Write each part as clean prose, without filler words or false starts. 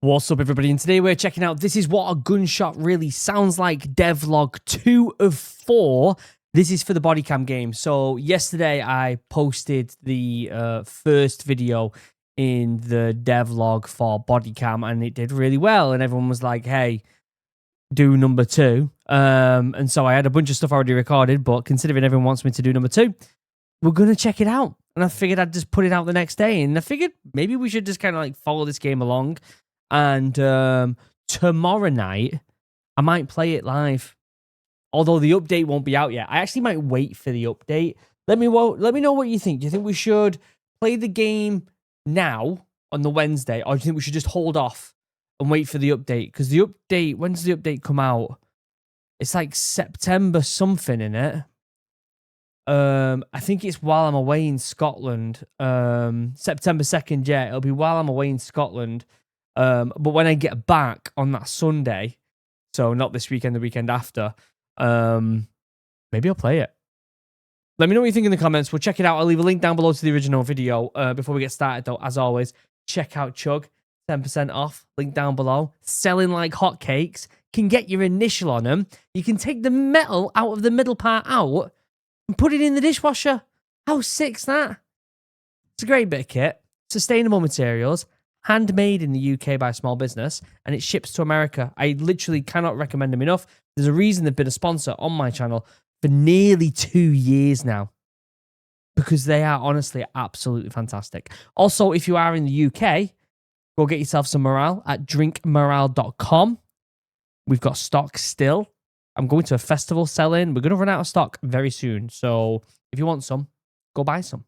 What's up, everybody? And today we're checking out This Is What a Gunshot Really Sounds Like Devlog 2 of 4. This is for the BodyCam game. So yesterday I posted the first video in the devlog for BodyCam and it did really well. And everyone was like, hey, do number 2. And so I had a bunch of stuff already recorded, but considering everyone wants me to do number 2, we're going to check it out. And I figured I'd just put it out the next day. And I figured maybe we should just kind of like follow this game along. And tomorrow night, I might play it live. Although the update won't be out yet. I actually might wait for the update. Let me know what you think. Do you think we should play the game now on the Wednesday? Or do you think we should just hold off and wait for the update? Because the update, when does the update come out? It's like September something, innit? I think it's while I'm away in Scotland. September 2nd, yeah. It'll be while I'm away in Scotland. But when I get back on that Sunday, so not this weekend, the weekend after, maybe I'll play it. Let me know what you think in the comments. We'll check it out. I'll leave a link down below to the original video. Before we get started, though, as always, check out Chug, 10% off, link down below. Selling like hotcakes. Can get your initial on them. You can take the metal out of the middle part out and put it in the dishwasher. How sick's that? It's a great bit of kit. Sustainable materials. Handmade in the UK by a small business, and it ships to America. I literally cannot recommend them enough. There's a reason they've been a sponsor on my channel for nearly 2 years now, because they are honestly absolutely fantastic. Also, if you are in the UK, go get yourself some morale at drinkmorale.com. We've got stock still. I'm going to a festival selling. We're going to run out of stock very soon, so if you want some, go buy some.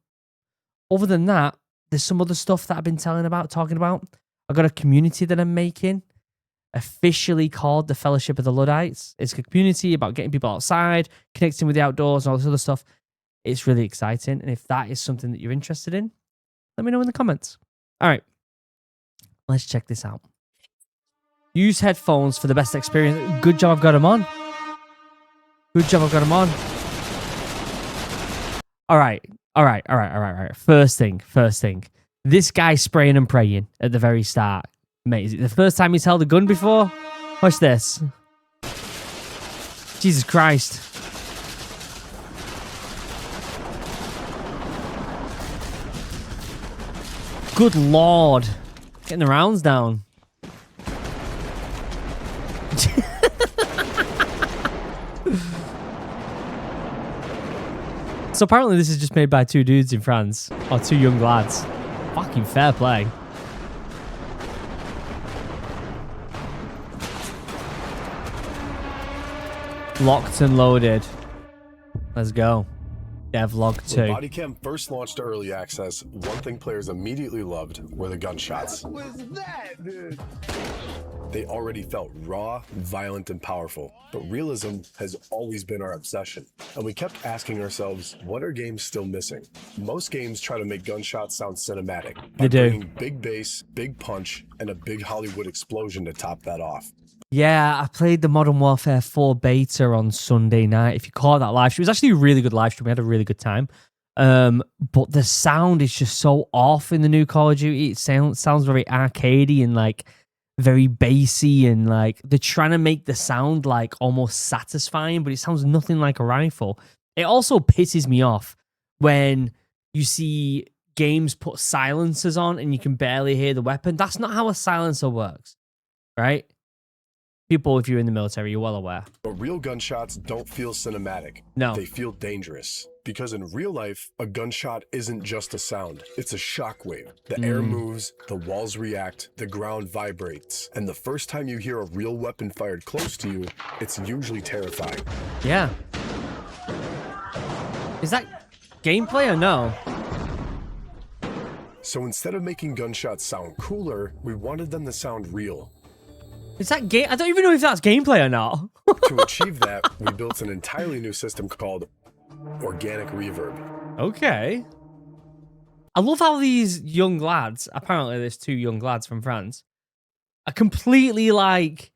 Other than that, there's some other stuff that I've been talking about. I've got a community that I'm making, officially called the Fellowship of the Luddites. It's a community about getting people outside, connecting with the outdoors, and all this other stuff. It's really exciting. And if that is something that you're interested in, let me know in the comments. All right, let's check this out. Use headphones for the best experience. Good job I've got them on. Good job I've got them on. All right. First thing. This guy spraying and praying at the very start. Mate, is it the first time he's held a gun before? Watch this. Jesus Christ. Good Lord. Getting the rounds down. So apparently this is just made by 2 dudes in France. Or 2 young lads. Fucking fair play. Locked and loaded. Let's go. Devlog 2. When BodyCam first launched early access, one thing players immediately loved were the gunshots. What was that, dude? They already felt raw, violent, and powerful, but realism has always been our obsession. And we kept asking ourselves, what are games still missing? Most games try to make gunshots sound cinematic. They do. Bringing big bass, big punch, and a big Hollywood explosion to top that off. Yeah, I played the Modern Warfare 4 beta on Sunday night. If you call that live stream, it was actually a really good live stream. We had a really good time. But the sound is just so off in the new Call of Duty. It sounds very arcadey and like very bassy, and like they're trying to make the sound like almost satisfying, but it sounds nothing like a rifle. It also pisses me off when you see games put silencers on and you can barely hear the weapon. That's not how a silencer works, right? People, if you're in the military, you're well aware. But real gunshots don't feel cinematic. No. They feel dangerous. Because in real life, a gunshot isn't just a sound. It's a shockwave. The air moves, the walls react, the ground vibrates. And the first time you hear a real weapon fired close to you, it's usually terrifying. Yeah. Is that gameplay or no? So instead of making gunshots sound cooler, we wanted them to sound real. Is that game? I don't even know if that's gameplay or not. To achieve that, we built an entirely new system called organic reverb. Okay. I love how these young lads, apparently there's 2 young lads from France, are completely like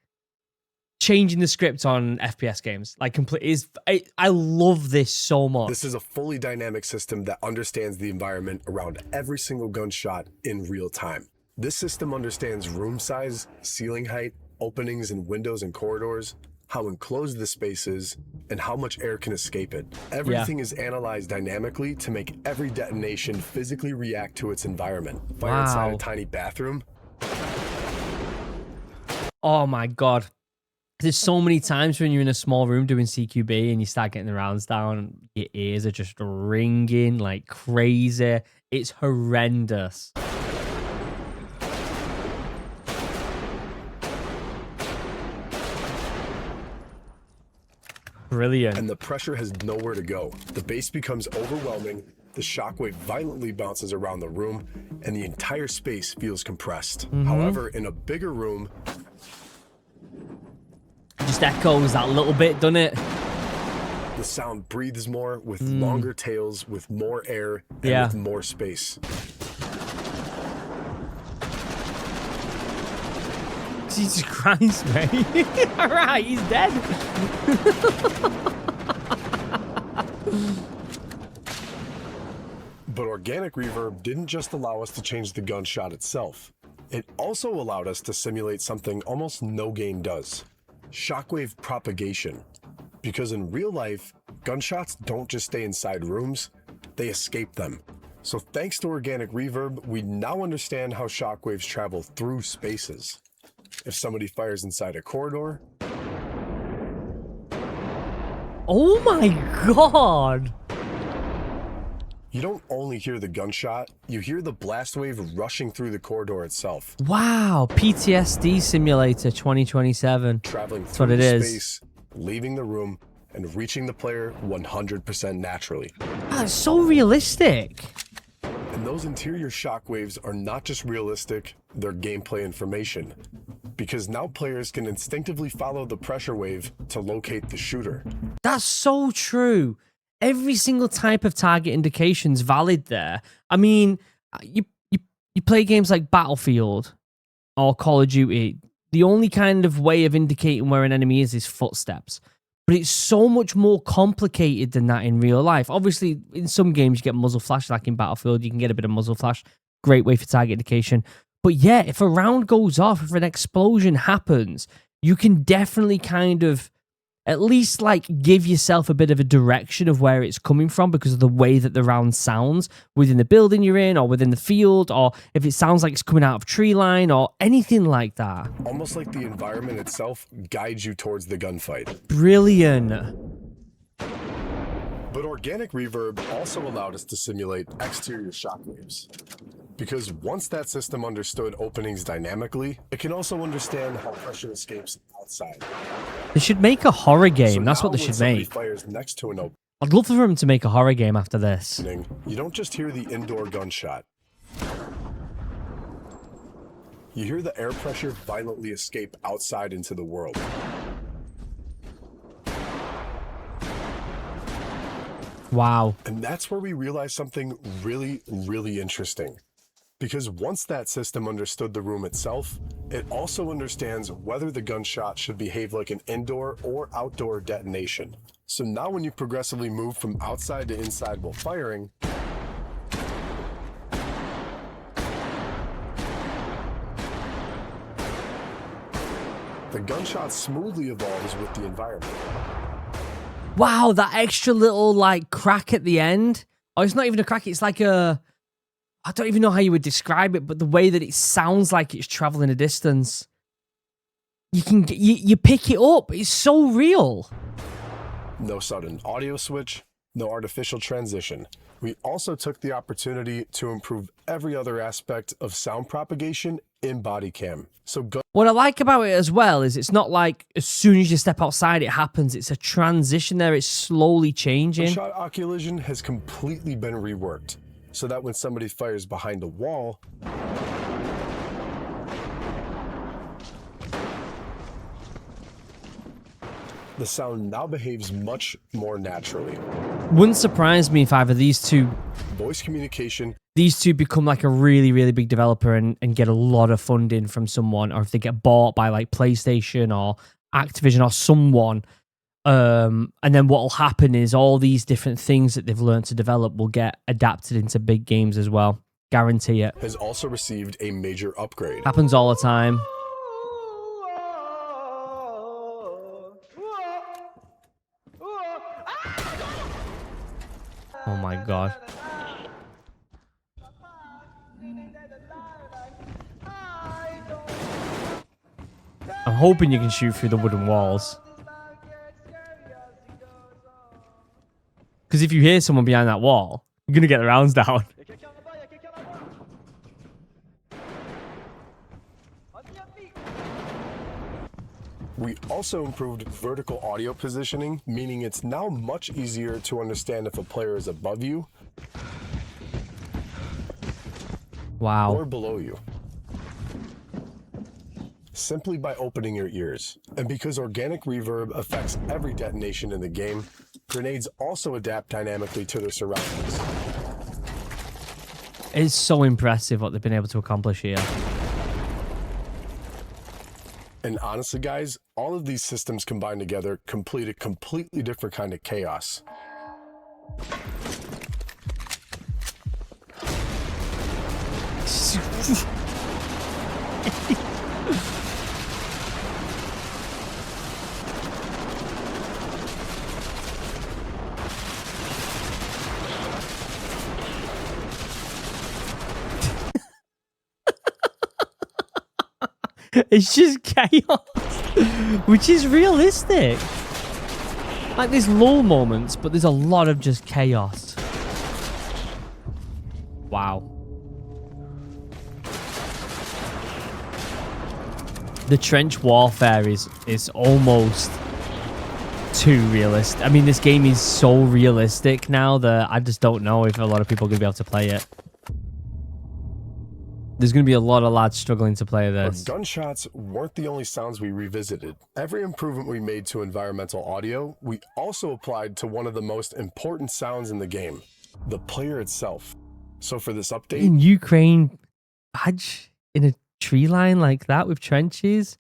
changing the script on FPS games. Like I love this so much. This is a fully dynamic system that understands the environment around every single gunshot in real time. This system understands room size, ceiling height, openings in windows and corridors, how enclosed the space is, and how much air can escape it. Everything is analyzed dynamically to make every detonation physically react to its environment. Fire inside a tiny bathroom. Oh my God. There's so many times when you're in a small room doing CQB and you start getting the rounds down, your ears are just ringing like crazy. It's horrendous. Brilliant. And the pressure has nowhere to go. The bass becomes overwhelming, the shockwave violently bounces around the room, and the entire space feels compressed. However, in a bigger room, just echoes that little bit, doesn't it? the sound breathes more, with longer tails, with more air, and with more space. Jesus Christ, mate. All right, he's dead. But organic reverb didn't just allow us to change the gunshot itself. It also allowed us to simulate something almost no game does: shockwave propagation. Because in real life, gunshots don't just stay inside rooms, they escape them. So thanks to organic reverb, we now understand how shockwaves travel through spaces. If somebody fires inside a corridor... Oh my God! You don't only hear the gunshot, you hear the blast wave rushing through the corridor itself. Wow, PTSD Simulator 2027. Traveling That's what through it is. space, leaving the room, and reaching the player 100% naturally. Wow, it's so realistic. And those interior shockwaves are not just realistic, they're gameplay information. Because now players can instinctively follow the pressure wave to locate the shooter. That's so true. Every single type of target indication's valid there. I mean, you play games like Battlefield or Call of Duty. The only kind of way of indicating where an enemy is footsteps. But it's so much more complicated than that in real life. Obviously, in some games, you get muzzle flash, like in Battlefield. You can get a bit of muzzle flash. Great way for target indication. But yeah, if a round goes off, if an explosion happens, you can definitely kind of at least like give yourself a bit of a direction of where it's coming from because of the way that the round sounds within the building you're in or within the field, or if it sounds like it's coming out of tree line or anything like that. Almost like the environment itself guides you towards the gunfight. Brilliant. But organic reverb also allowed us to simulate exterior shockwaves. Because once that system understood openings dynamically, it can also understand how pressure escapes outside. They should make a horror game. So that's what now they when should somebody make. fires next to an I'd love for them to make a horror game after this. opening, you don't just hear the indoor gunshot. You hear the air pressure violently escape outside into the world. Wow. And that's where we realize something really, really interesting. Because once that system understood the room itself, it also understands whether the gunshot should behave like an indoor or outdoor detonation. So now when you progressively move from outside to inside while firing, the gunshot smoothly evolves with the environment. Wow, that extra little like crack at the end. Oh, it's not even a crack, it's like a... I don't even know how you would describe it, but the way that it sounds like it's traveling a distance, you pick it up. It's so real. No sudden audio switch, no artificial transition. We also took the opportunity to improve every other aspect of sound propagation in BodyCam. So what I like about it as well is it's not like as soon as you step outside it happens. It's a transition there. It's slowly changing. Gunshot occlusion has completely been reworked, so that when somebody fires behind a wall, the sound now behaves much more naturally. Wouldn't surprise me if either these two become like a really, really big developer and get a lot of funding from someone, or if they get bought by like PlayStation or Activision or someone. And then what will happen is all these different things that they've learned to develop will get adapted into big games as well. Guarantee it. has also received a major upgrade. Happens all the time. Oh my god. I'm hoping you can shoot through the wooden walls. Because if you hear someone behind that wall, you're going to get the rounds down. We also improved vertical audio positioning, meaning it's now much easier to understand if a player is above you Wow. or below you, simply by opening your ears. And because organic reverb affects every detonation in the game, grenades also adapt dynamically to their surroundings. It's so impressive what they've been able to accomplish here. And honestly, guys, all of these systems combined together complete a completely different kind of chaos. It's just chaos, which is realistic. Like, there's lull moments, but there's a lot of just chaos. Wow. The trench warfare is almost too realistic. I mean, this game is so realistic now that I just don't know if a lot of people are going to be able to play it. There's going to be a lot of lads struggling to play this. But gunshots weren't the only sounds we revisited. Every improvement we made to environmental audio, we also applied to one of the most important sounds in the game, the player itself. So for this update... In Ukraine, badge in a tree line like that with trenches?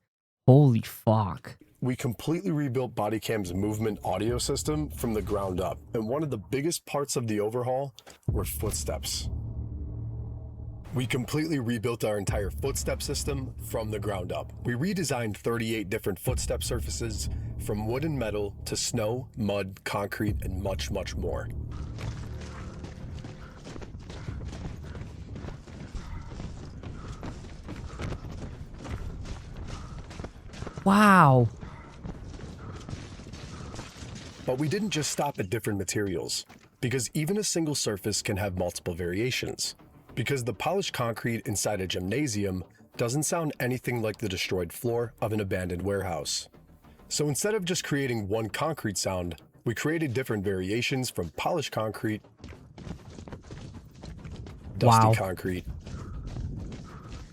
Holy fuck. We completely rebuilt BodyCam's movement audio system from the ground up. And one of the biggest parts of the overhaul were footsteps. We completely rebuilt our entire footstep system from the ground up. We redesigned 38 different footstep surfaces, from wood and metal to snow, mud, concrete, and much, much more. Wow. But we didn't just stop at different materials, because even a single surface can have multiple variations. Because the polished concrete inside a gymnasium doesn't sound anything like the destroyed floor of an abandoned warehouse. So instead of just creating one concrete sound, we created different variations from polished concrete, dusty concrete.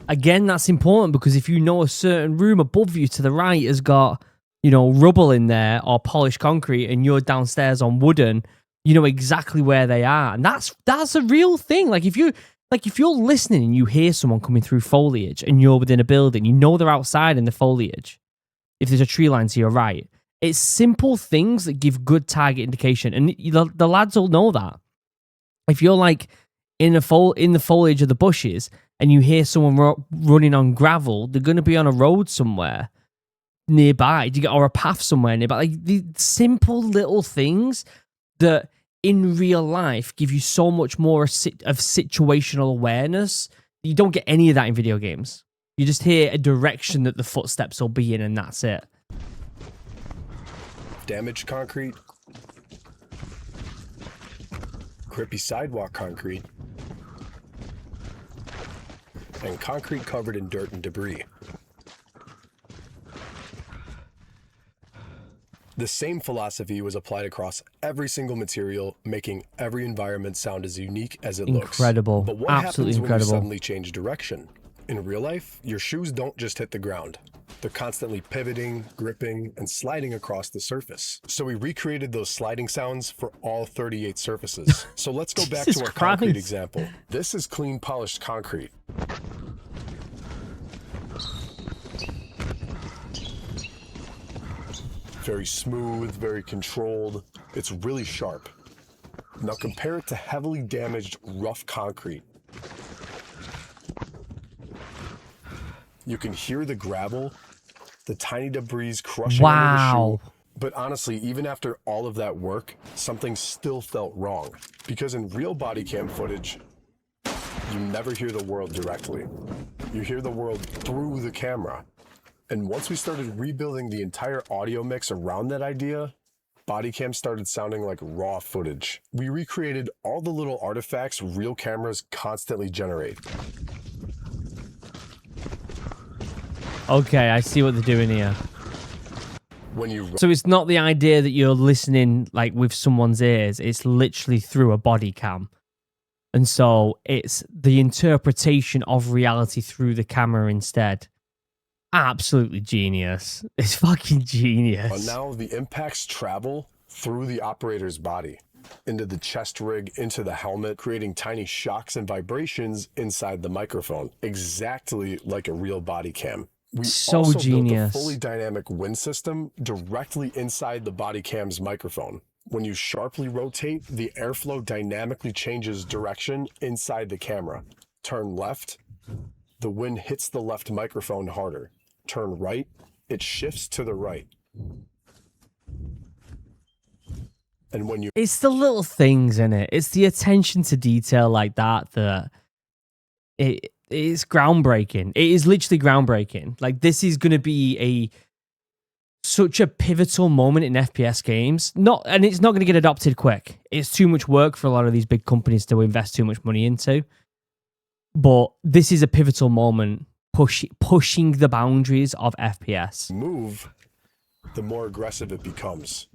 Again, that's important because if you know a certain room above you to the right has got, you know, rubble in there or polished concrete and you're downstairs on wooden, you know exactly where they are. And that's a real thing. Like if you're listening and you hear someone coming through foliage and you're within a building, you know they're outside in the foliage. If there's a tree line to your right, it's simple things that give good target indication. And the lads will know that. If you're like in the foliage of the bushes and you hear someone running on gravel, they're going to be on a road somewhere nearby. Or a path somewhere nearby. Like the simple little things that in real life give you so much more of situational awareness. You don't get any of that in video games. You just hear a direction that the footsteps will be in and that's it. Damaged concrete, grippy sidewalk concrete, and concrete covered in dirt and debris. The same philosophy was applied across every single material, making every environment sound as unique as it looks. Incredible. But what Absolutely happens incredible. when you suddenly change direction? In real life, your shoes don't just hit the ground. They're constantly pivoting, gripping, and sliding across the surface. So we recreated those sliding sounds for all 38 surfaces. So let's go back to our concrete example. This is clean, polished concrete. Very smooth, very controlled. It's really sharp. Now compare it to heavily damaged, rough concrete. You can hear the gravel, the tiny debris crushing under the shoe. But honestly, even after all of that work, something still felt wrong. Because in real body cam footage, you never hear the world directly. You hear the world through the camera. And once we started rebuilding the entire audio mix around that idea, BodyCam started sounding like raw footage. We recreated all the little artifacts real cameras constantly generate. Okay, I see what they're doing here. So it's not the idea that you're listening like with someone's ears, it's literally through a body cam. And so it's the interpretation of reality through the camera instead. Absolutely genius. It's fucking genius. But now the impacts travel through the operator's body, into the chest rig, into the helmet, creating tiny shocks and vibrations inside the microphone, exactly like a real body cam. We also built a fully dynamic wind system directly inside the body cam's microphone. When you sharply rotate, the airflow dynamically changes direction inside the camera. Turn left, the wind hits the left microphone harder. Turn right, it shifts to the right. And when you... It's the little things in it. It's the attention to detail like that that... It's groundbreaking. It is literally groundbreaking. Like, this is going to be such a pivotal moment in FPS games. And it's not going to get adopted quick. It's too much work for a lot of these big companies to invest too much money into. But this is a pivotal moment, pushing the boundaries of FPS. Move, the more aggressive it becomes.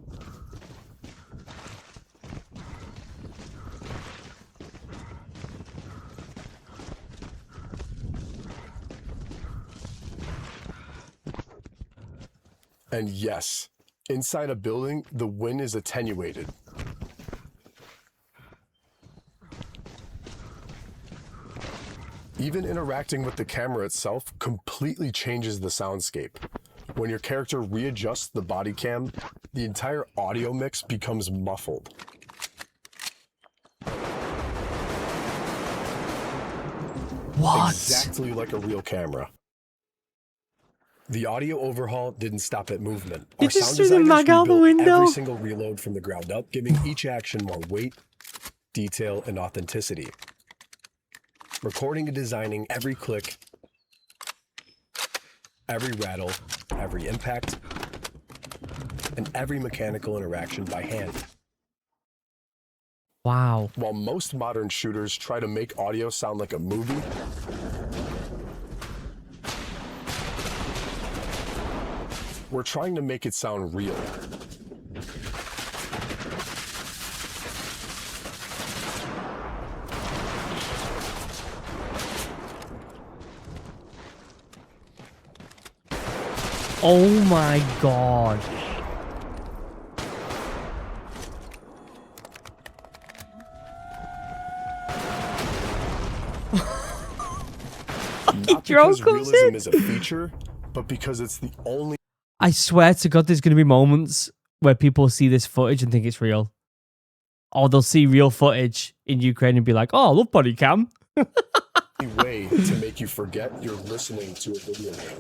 And yes, inside a building, the wind is attenuated. Even interacting with the camera itself completely changes the soundscape. When your character readjusts the body cam, the entire audio mix becomes muffled. What? Exactly like a real camera. The audio overhaul didn't stop at movement. Our sound designers rebuilt every single reload from the ground up, giving each action more weight, detail, and authenticity. Recording and designing every click, every rattle, every impact, and every mechanical interaction by hand. Wow. While most modern shooters try to make audio sound like a movie, we're trying to make it sound real. Oh my god. Not because realism is a feature, but because it's the only... I swear to God, there's going to be moments where people see this footage and think it's real. Or they'll see real footage in Ukraine and be like, oh, I love body cam. way to make you forget you're listening to a video game.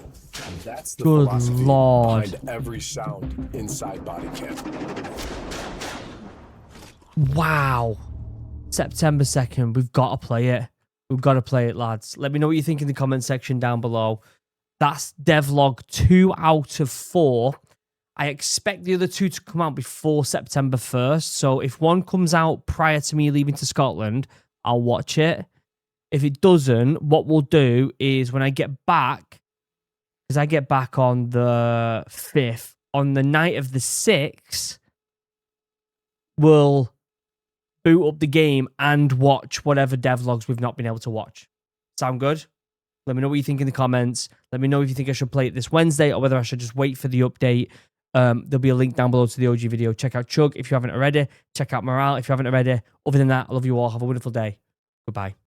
That's the philosophy behind every sound inside BodyCam. Wow. September 2nd. We've got to play it. We've got to play it, lads. Let me know what you think in the comment section down below. That's Devlog 2 out of 4. I expect the other 2 to come out before September 1st. So if one comes out prior to me leaving to Scotland, I'll watch it. If it doesn't, what we'll do is when I get back, because I get back on the 5th, on the night of the 6th, we'll boot up the game and watch whatever devlogs we've not been able to watch. Sound good? Let me know what you think in the comments. Let me know if you think I should play it this Wednesday or whether I should just wait for the update. There'll be a link down below to the OG video. Check out Chug if you haven't already. Check out Morale if you haven't already. Other than that, I love you all. Have a wonderful day. Goodbye.